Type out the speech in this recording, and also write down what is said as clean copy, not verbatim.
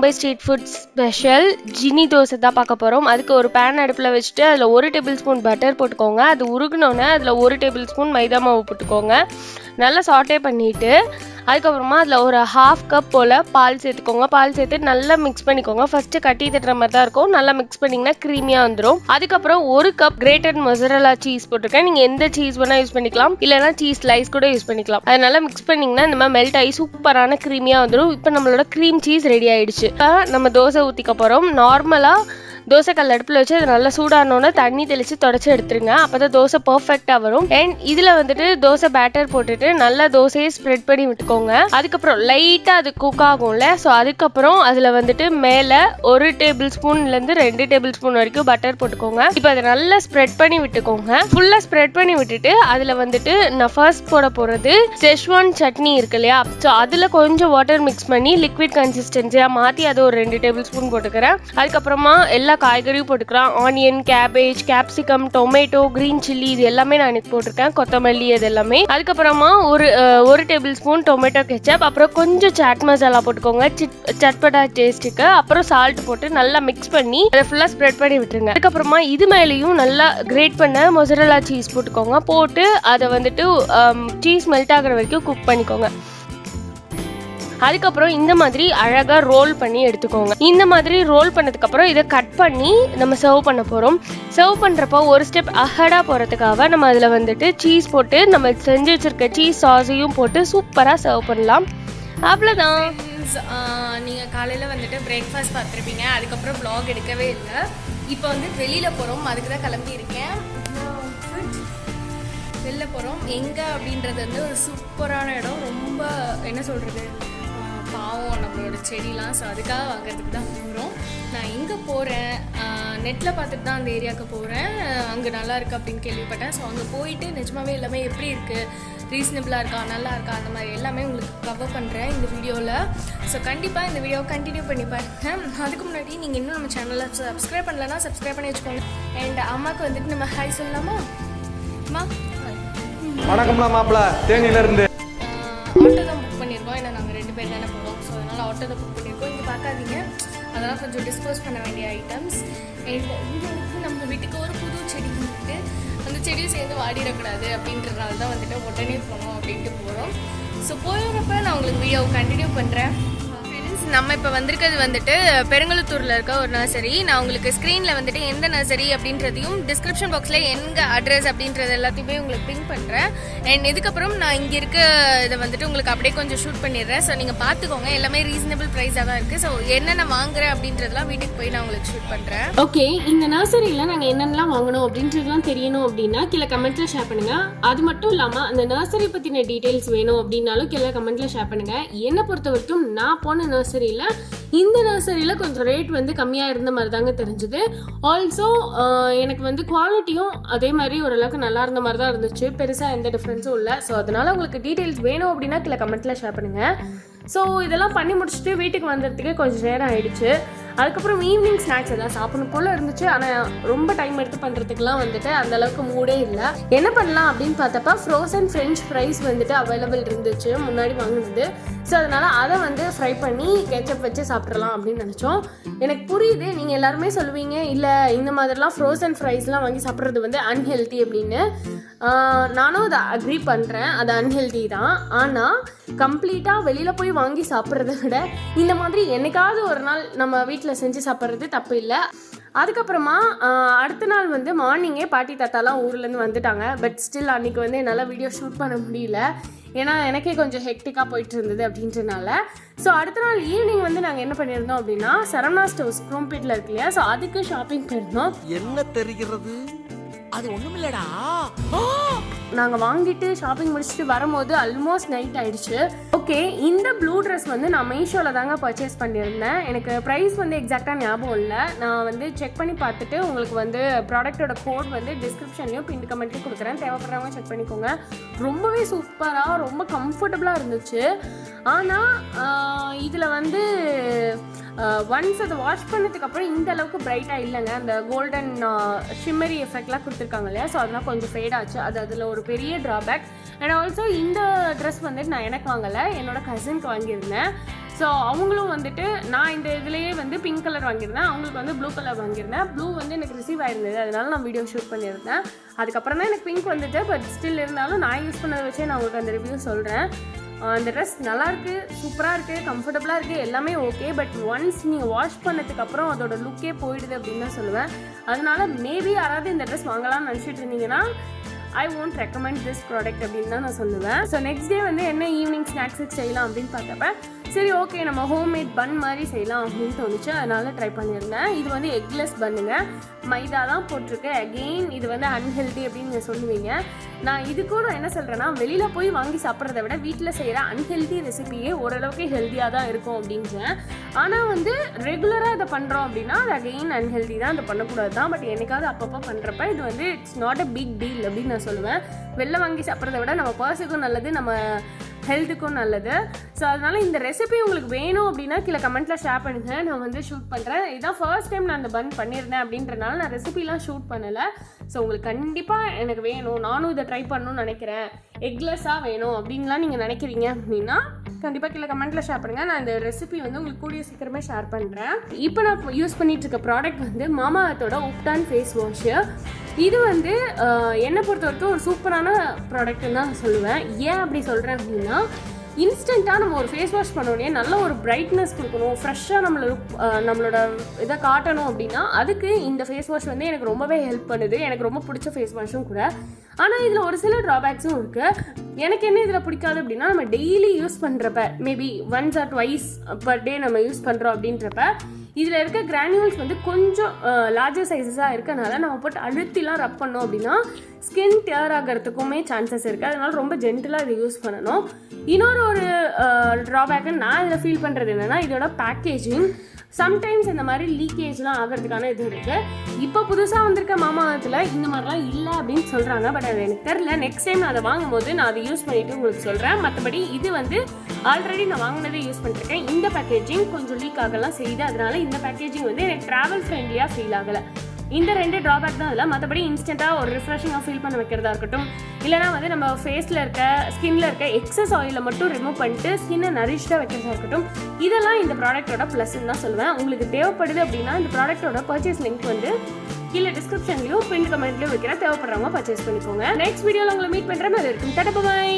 Bombay street food special jini dosa தான் பார்க்க போகிறோம். அதுக்கு ஒரு பேன் அடுப்பில் வச்சுட்டு அதில் 1 டேபிள் ஸ்பூன் பட்டர் போட்டுக்கோங்க. அது உருகுனோன்னே அதில் 1 டேபிள் ஸ்பூன் மைதா மாவு போட்டுக்கோங்க. நல்லா சாட்டே பண்ணிவிட்டு அதுக்கப்புறமா அதில் ஒரு 1/2 கப் போல் பால் சேர்த்துக்கோங்க. பால் சேர்த்து நல்லா மிக்ஸ் பண்ணிக்கோங்க. ஃபஸ்ட்டு கட்டி தட்டுற மாதிரி தான் இருக்கும். நல்லா மிக்ஸ் பண்ணிங்கன்னா க்ரீமியாக வந்துடும். அதுக்கப்புறம் 1 கப் கிரேட்டட் மொசரல்லா சீஸ் போட்டிருக்கேன். நீங்கள் எந்த சீஸ் வேணால் யூஸ் பண்ணிக்கலாம், இல்லைனா சீஸ் ஸ்லைஸ் கூட யூஸ் பண்ணிக்கலாம். அதை நல்லா மிக்ஸ் பண்ணிங்கன்னா இந்த மாதிரி மெல்ட் ஆகி சூப்பரான க்ரீமியாக வந்துடும். இப்போ நம்மளோட க்ரீம் சீஸ் ரெடி ஆகிடுச்சு. இப்போ நம்ம தோசை ஊற்றிக்க போகிறோம். நார்மலாக தோசைக்கல் அடுப்பில் வச்சு அது நல்லா சூடானோன்னு தண்ணி தெளித்து தொடச்சி எடுத்துருங்க. அப்போ தான் தோசை பர்ஃபெக்டாக வரும். அண்ட் இதில் வந்துட்டு தோசை பேட்டர் போட்டுட்டு நல்லா தோசையை ஸ்ப்ரெட் பண்ணி விட்டுக்கோங்க. அதுக்கப்புறம் லைட்டாக அது குக் ஆகும்ல, ஸோ அதுக்கப்புறம் அதில் வந்துட்டு மேலே 1 டேபிள் ஸ்பூன்லேருந்து 2 டேபிள் ஸ்பூன் வரைக்கும் பட்டர் போட்டுக்கோங்க. இப்போ அதை நல்லா ஸ்ப்ரெட் பண்ணி விட்டுக்கோங்க. ஃபுல்லாக ஸ்ப்ரெட் பண்ணி விட்டுட்டு அதில் வந்துட்டு நான் ஃபர்ஸ்ட் போட போகிறது செஷ்வான் சட்னி இருக்கு இல்லையா, ஸோ அதில் கொஞ்சம் வாட்டர் மிக்ஸ் பண்ணி லிக்விட் கன்சிஸ்டன்சியாக மாற்றி அதை ஒரு 2 டேபிள் ஸ்பூன் போட்டுக்கிறேன். அதுக்கப்புறமா எல்லா காய்கறியும் போட்டுக்கலாம். Onion, cabbage, capsicum, tomato, green chilli இது எல்லாமே நான் எனக்கு போட்டிருக்கேன். கொத்தமல்லி அது எல்லாமே. அதுக்கப்புறமா ஒரு டேபிள் ஸ்பூன் டொமேட்டோ கெச்சப், அப்புறம் கொஞ்சம் சாட் மசாலா போட்டுக்கோங்க சட்பட்டா டேஸ்ட்டுக்கு. அப்புறம் சால்ட் போட்டு நல்லா மிக்ஸ் பண்ணி அதை ஃபுல்லாக ஸ்ப்ரெட் பண்ணி விட்டுருங்க. அதுக்கப்புறமா இது மேலேயும் நல்லா கிரேட் பண்ண மொசரல்லா சீஸ் போட்டுக்கோங்க. போட்டு அதை வந்துட்டு சீஸ் மெல்ட் ஆகிற வரைக்கும் குக் பண்ணிக்கோங்க. அதுக்கப்புறம் இந்த மாதிரி அழகாக ரோல் பண்ணி எடுத்துக்கோங்க. இந்த மாதிரி ரோல் பண்ணதுக்கப்புறம் இதை கட் பண்ணி நம்ம சர்வ் பண்ண போகிறோம். சர்வ் பண்ணுறப்போ ஒரு ஸ்டெப் அஹடாக போகிறதுக்காக நம்ம அதில் வந்துட்டு சீஸ் போட்டு நம்ம செஞ்சு வச்சுருக்க சீஸ் சாஸையும் போட்டு சூப்பராக சர்வ் பண்ணலாம். அவ்வளோதான். நீங்கள் காலையில் வந்துட்டு பிரேக்ஃபாஸ்ட் பார்த்துருப்பீங்க. அதுக்கப்புறம் வ்ளாக் எடுக்கவே இல்லை. இப்போ வந்து வெளியில் போகிறோம், அதுக்கு தான் கிளம்பி இருக்கேன். வெளில போகிறோம். எங்கே அப்படின்றது வந்து ஒரு சூப்பரான இடம். ரொம்ப என்ன சொல்கிறது, பாவம் நம்மளோட செடிலாம். ஸோ அதுக்காக வாங்கிறதுக்கு தான் போகிறோம். நான் எங்கே போகிறேன், நெட்டில் பார்த்துட்டு தான் அந்த ஏரியாவுக்கு போகிறேன். அங்கே நல்லா இருக்குது அப்படின்னு கேள்விப்பட்டேன். ஸோ அங்கே போயிட்டு நிஜமாவே எல்லாமே எப்படி இருக்குது, ரீசனபிளாக இருக்கா, நல்லா இருக்கா, அந்த மாதிரி எல்லாமே உங்களுக்கு கவர் பண்ணுறேன் இந்த வீடியோவில். ஸோ கண்டிப்பாக இந்த வீடியோவை கண்டினியூ பண்ணி பாருங்கள். அதுக்கு முன்னாடி நீங்கள் இன்னும் நம்ம சேனலை சப்ஸ்கிரைப் பண்ணலன்னா சப்ஸ்கிரைப் பண்ணி வச்சுக்கோங்க. அண்ட் அம்மாவுக்கு வந்துட்டு நம்ம ஹாய் சொல்லலாமா? அம்மா வணக்கம்லாம் மாப்பிள்ள, தேனியிலேருந்து ஆட்டோ தான் புக் பண்ணியிருக்கோம். ஏன்னா நாங்கள் 2 பேர் தானே போகிறோம். ஸோ அதனால் ஆட்டோ தான் புக் பண்ணியிருக்கோம். இங்கே பார்க்காதீங்க, அதெல்லாம் கொஞ்சம் டிஸ்போஸ் பண்ண வேண்டிய ஐட்டம்ஸ். அண்ட் இங்கே வந்து நம்ம வீட்டுக்கு ஒரு புது செடி வந்துட்டு அந்த செடியும் சேர்ந்து வாடிடக்கூடாது அப்படின்றதுனால தான் வந்துட்டு உடனே போகணும் அப்படின்ட்டு போகிறோம். ஸோ போகிறப்ப நான் உங்களுக்கு வீடியோவை கண்டினியூ பண்ணுறேன். நம்ம இப்போ வந்திருக்கிறது வந்துட்டு பெருங்கலத்தூரில் இருக்க ஒரு நர்சரி. நான் உங்களுக்கு ஸ்க்ரீனில் வந்துட்டு எந்த நர்சரி அப்படின்றதையும் டிஸ்கிரிப்ஷன் பாக்ஸில் எங்கே அட்ரஸ் அப்படின்றது எல்லாத்தையுமே உங்களுக்கு பிங்க் பண்ணுறேன். அண்ட் இதுக்கப்புறம் நான் இங்கே இருக்க இதை வந்துட்டு உங்களுக்கு அப்படியே கொஞ்சம் ஷூட் பண்ணிடுறேன். ஸோ நீங்கள் பார்த்துக்கோங்க, எல்லாமே ரீசனபிள் ப்ரைஸாக தான் இருக்குது. ஸோ என்னென்ன வாங்குறேன் அப்படின்றதெல்லாம் வீட்டுக்கு போய் நான் உங்களுக்கு ஷூட் பண்ணுறேன். ஓகே, இந்த நர்சரியில் நாங்கள் என்னென்னலாம் வாங்கணும் அப்படின்றதுலாம் தெரியணும் அப்படின்னா கீழே கமெண்ட்டில் ஷேர் பண்ணுங்கள். அது மட்டும் இல்லாமல் அந்த நர்சரி பற்றின டீட்டெயில்ஸ் வேணும் அப்படின்னாலும் கீழே கமெண்ட்டில் ஷேர் பண்ணுங்கள். என்னை பொறுத்த வரைக்கும் நான் போன நர்சரியில் இந்த நர்சரியில் கொஞ்சம் ரேட் வந்து கம்மியாக இருந்த மாதிரி தாங்க தெரிஞ்சுது. ஆல்சோ எனக்கு வந்து குவாலிட்டியும் அதே மாதிரி ஓரளவுக்கு நல்லா இருந்த மாதிரி தான் இருந்துச்சு. பெருசாக எந்த டிஃப்ரென்ஸும் இல்லை. ஸோ அதனால் உங்களுக்கு டீட்டெயில்ஸ் வேணும் அப்படின்னா கீழே கமெண்ட்டில் ஷேர் பண்ணுங்கள். ஸோ இதெல்லாம் பண்ணி முடிச்சுட்டு வீட்டுக்கு வந்ததுக்கே கொஞ்சம் நேரம் ஆகிடுச்சு. அதுக்கப்புறம் ஈவினிங் ஸ்நாக்ஸ் எதாவது சாப்பிடணும் போல் இருந்துச்சு. ஆனால் ரொம்ப டைம் எடுத்து பண்ணுறதுக்குலாம் வந்துட்டு அந்தளவுக்கு மூடே இல்லை. என்ன பண்ணலாம் அப்படின்னு பார்த்தப்ப ஃப்ரோசன் ஃப்ரெஞ்ச் ஃப்ரைஸ் வந்துட்டு அவைலபிள் இருந்துச்சு முன்னாடி வாங்கினது. ஸோ அதனால் அதை வந்து ஃப்ரை பண்ணி கெச்சப் வச்சு சாப்பிட்றலாம் அப்படின்னு நினச்சோம். எனக்கு புரியுது, நீங்கள் எல்லாருமே சொல்லுவீங்க இல்லை இந்த மாதிரிலாம் ஃப்ரோசன் ஃப்ரைஸ்லாம் வாங்கி சாப்பிட்றது வந்து அன்ஹெல்த்தி அப்படின்னு. நானும் அதை அக்ரி பண்ணுறேன், அது அன்ஹெல்த்தி தான். ஆனால் கம்ப்ளீட்டாக வெளியில் போய் வாங்கி சாப்பிட்றத விட இந்த மாதிரி என்னைக்காவது ஒரு நாள் நம்ம வீட்டில் செஞ்சு சாப்பிட்றது தப்பு இல்லை. அதுக்கப்புறமா அடுத்த நாள் வந்து மார்னிங்கே பாட்டி தாத்தாலாம் ஊர்லேருந்து வந்துட்டாங்க. பட் ஸ்டில் அன்றைக்கி வந்து என்னால் வீடியோ ஷூட் பண்ண முடியல, ஏன்னா எனக்கே கொஞ்சம் ஹெக்டிக்காக போயிட்டு இருந்தது அப்படின்றனால. ஸோ அடுத்த நாள் ஈவினிங் வந்து நாங்கள் என்ன பண்ணியிருந்தோம் அப்படின்னா சரவணா ஸ்டோர்ஸ் குரோம்பேட்டில் இருக்கு இல்லையா, ஸோ அதுக்கு ஷாப்பிங் போயிருந்தோம். என்ன தெரிகிறது, அது ஒண்ணுமில்லடா. நாங்கள் வாங்கிட்டு ஷாப்பிங் முடிச்சுட்டு வரும்போது ஆல்மோஸ்ட் நைட் ஆயிடுச்சு. ஓகே, இந்த ப்ளூ ட்ரெஸ் வந்து நான் மீஷோவில் தாங்க பர்ச்சேஸ் பண்ணியிருந்தேன். எனக்கு ப்ரைஸ் வந்து எக்ஸாக்டாக ஞாபகம் இல்லை. நான் வந்து செக் பண்ணி பார்த்துட்டு உங்களுக்கு வந்து ப்ராடக்டோட கோட் வந்து டிஸ்கிரிப்ஷன்லையும் பின் கமெண்ட்லையும் கொடுக்குறேன். தேவைப்படுறவங்க செக் பண்ணிக்கோங்க. ரொம்பவே சூப்பராக ரொம்ப கம்ஃபர்டபுளாக இருந்துச்சு. ஆனால் இதில் வந்து ஒன்ஸ் அதை வாஷ் பண்ணதுக்கப்புறம் இந்த அளவுக்கு பிரைட்டாக இல்லைங்க. அந்த கோல்டன் ஷிம்மரி எஃபெக்ட்லாம் கொடுத்துருக்காங்க இல்லையா, ஸோ அதெல்லாம் கொஞ்சம் ஃபேட் ஆச்சு. அது அதில் ஒரு பெரிய ட்ராபேக். அண்ட் ஆல்சோ இந்த ட்ரெஸ் வந்துட்டு நான் எனக்கு வாங்கலை, என்னோட கசினுக்கு வாங்கியிருந்தேன். ஸோ அவங்களும் வந்துட்டு நான் இந்த இதுலேயே வந்து பிங்க் கலர் வாங்கியிருந்தேன், அவங்களுக்கு வந்து ப்ளூ கலர் வாங்கியிருந்தேன். ப்ளூ வந்து எனக்கு ரிசீவ் ஆயிருந்தது, அதனால நான் வீடியோ ஷூட் பண்ணியிருந்தேன். அதுக்கப்புறம் தான் எனக்கு பிங்க் வந்துட்டு, பட் ஸ்டில் இருந்தாலும் நான் யூஸ் பண்ணதை வச்சே நான் உங்களுக்கு அந்த ரிவ்யூ சொல்கிறேன். அந்த ட்ரெஸ் நல்லாயிருக்கு, சூப்பராக இருக்குது, கம்ஃபர்டபுளாக இருக்குது, எல்லாமே ஓகே. பட் ஒன்ஸ் நீங்கள் வாஷ் பண்ணதுக்கப்புறம் அதோட லுக்கே போயிடுது அப்படின்னு தான் சொல்லுவேன். அதனால மேபி யாராவது இந்த ட்ரெஸ் வாங்கலாம்னு நினச்சிட்டு இருந்தீங்கன்னா I won't recommend this product அப்படின்னு தான் நான் சொல்லுவேன். ஸோ நெக்ஸ்ட் டே வந்து என்ன ஈவினிங் ஸ்நாக்ஸுக்கு செய்யலாம் அப்படின்னு பார்த்தப்ப சரி ஓகே நம்ம ஹோம்மேட் பன் மாதிரி செய்யலாம் அப்படின்னு தோணுச்சு, அதனால ட்ரை பண்ணியிருந்தேன். இது வந்து எக்லெஸ் பண்ணுங்க, மைதா தான் போட்டிருக்கு. அகெயின் இது வந்து அன்ஹெல்தி அப்படின்னு நீங்கள் சொல்லுவீங்க. நான் இது கூட என்ன சொல்கிறேன்னா, வெளியில் போய் வாங்கி சாப்பிட்றத விட வீட்டில் செய்கிற அன்ஹெல்தி ரெசிபியே ஓரளவுக்கு ஹெல்த்தியாக தான் இருக்கும் அப்படின்றேன். ஆனால் வந்து ரெகுலராக இதை பண்ணுறோம் அப்படின்னா அது அகெயின் அன்ஹெல்தி தான், அதை பண்ணக்கூடாது தான். பட் என்னைக்காவது அப்பப்போ பண்ணுறப்ப இது வந்து it's not a big deal அப்படின்னு நான் சொல்லுவேன். வெளில வாங்கி சாப்பிட்றத விட நம்ம பர்ஸுக்கும் நல்லது, நம்ம ஹெல்த்துக்கும் நல்லது. ஸோ அதனால் இந்த ரெசிபி உங்களுக்கு வேணும் அப்படின்னா கீழே கமெண்ட்டில் ஷேர் பண்ணுங்கள், நான் வந்து ஷூட் பண்ணுறேன். இதுதான் ஃபர்ஸ்ட் டைம் நான் அந்த பன் பண்ணியிருந்தேன் அப்படின்றனால நான் ரெசிபிலாம் ஷூட் பண்ணலை. ஸோ உங்களுக்கு கண்டிப்பாக எனக்கு வேணும், நானும் இதை ட்ரை பண்ணணும்னு நினைக்கிறேன், எக்லெஸ்ஸாக வேணும் அப்படின்லாம் நீங்கள் நினைக்கிறீங்க அப்படின்னா கண்டிப்பாக கீழே கமெண்ட்டில் ஷேர் பண்ணுங்கள். நான் இந்த ரெசிபி வந்து உங்களுக்கு கூடிய சீக்கிரமே ஷேர் பண்ணுறேன். இப்போ நான் யூஸ் பண்ணிகிட்டு இருக்க ப்ராடக்ட் வந்து மாமா எர்த்தோட உப்டான் ஃபேஸ் வாஷு. இது வந்து என்னை பொறுத்த வரைக்கும் ஒரு சூப்பரான ப்ராடக்ட்னு தான் சொல்லுவேன். ஏன் அப்படி சொல்கிறேன் அப்படின்னா, இன்ஸ்டண்ட்டாக நம்ம ஒரு ஃபேஸ் வாஷ் பண்ணோடனே நல்ல ஒரு பிரைட்னஸ் கொடுக்கணும், ஃப்ரெஷ்ஷாக நம்மளோட இதை காட்டணும் அப்படின்னா அதுக்கு இந்த ஃபேஸ் வாஷ் வந்து எனக்கு ரொம்பவே ஹெல்ப் பண்ணுது. எனக்கு ரொம்ப பிடிச்ச ஃபேஸ் வாஷும் கூட. ஆனால் இதில் ஒரு சில ட்ராபேக்ஸும் இருக்குது. எனக்கு என்ன இதில் பிடிக்காது அப்படின்னா, நம்ம டெய்லி யூஸ் பண்ணுறப்ப maybe once R twice per day நம்ம யூஸ் பண்ணுறோம் அப்படின்றப்ப இதில் இருக்க கிரானியூல்ஸ் வந்து கொஞ்சம் லார்ஜர் சைஸஸாக இருக்கனால நம்ம போட்டு அழுத்திலாம் ரப் பண்ணோம் அப்படின்னா ஸ்கின் டேர் ஆகிறதுக்குமே சான்சஸ் இருக்குது. அதனால ரொம்ப ஜென்டிலாக இதை யூஸ் பண்ணணும். இன்னொரு ட்ராபேக்கு நான் இதில் ஃபீல் பண்ணுறது என்னென்னா, இதோட பேக்கேஜிங் சம்டைம்ஸ் இந்த மாதிரி லீக்கேஜ்லாம் ஆகிறதுக்கான இது இருக்குது. இப்போ புதுசாக வந்திருக்க மாமா எர்த்தில் இந்த மாதிரிலாம் இல்லை அப்படின்னு சொல்கிறாங்க. பட் அது எனக்கு தெரில. நெக்ஸ்ட் டைம் நான் அதை வாங்கும்போது நான் அதை யூஸ் பண்ணிவிட்டு உங்களுக்கு சொல்கிறேன். மற்றபடி இது வந்து ஆல்ரெடி நான் வாங்கினதே யூஸ் பண்ணிருக்கேன். இந்த பேக்கேஜிங் கொஞ்சம் லீக் ஆகலாம் செய்யுது, அதனால இந்த பேக்கேஜிங் வந்து எனக்கு ட்ராவல் ஃப்ரெண்ட்லியாக ஃபீல் ஆகலை. இந்த 2 ட்ராபேக் தான் அதில். மற்றபடி இன்ஸ்டண்ட்டாக ஒரு ரிஃப்ரெஷிங்காக ஃபீல் பண்ண வைக்கிறதா இருக்கட்டும், இல்லைனா வந்து நம்ம ஃபேஸில் இருக்க ஸ்கின்ல இருக்க எக்ஸஸ் ஆயிலை மட்டும் ரிமூவ் பண்ணிட்டு ஸ்கின்னை நரிஷ்டாக வைக்கிறதா இருக்கட்டும், இதெல்லாம் இந்த ப்ராடக்ட்டோட ப்ளஸ்ன்னு தான் சொல்லுவேன். உங்களுக்கு தேவைப்படுது அப்படின்னா இந்த ப்ராடக்ட்டோட பர்ச்சேஸ் லிங்க் வந்து கீழே டிஸ்கிரிப்ஷன்லையும் பின் கமெண்ட்லையும் வைக்கிறேன். தேவைப்படுறவங்க பர்ச்சேஸ் பண்ணிக்கோங்க. நெக்ஸ்ட் வீடியோவில் உங்களை மீட் பண்ணுறேன். அது இருக்கும். Tata bye.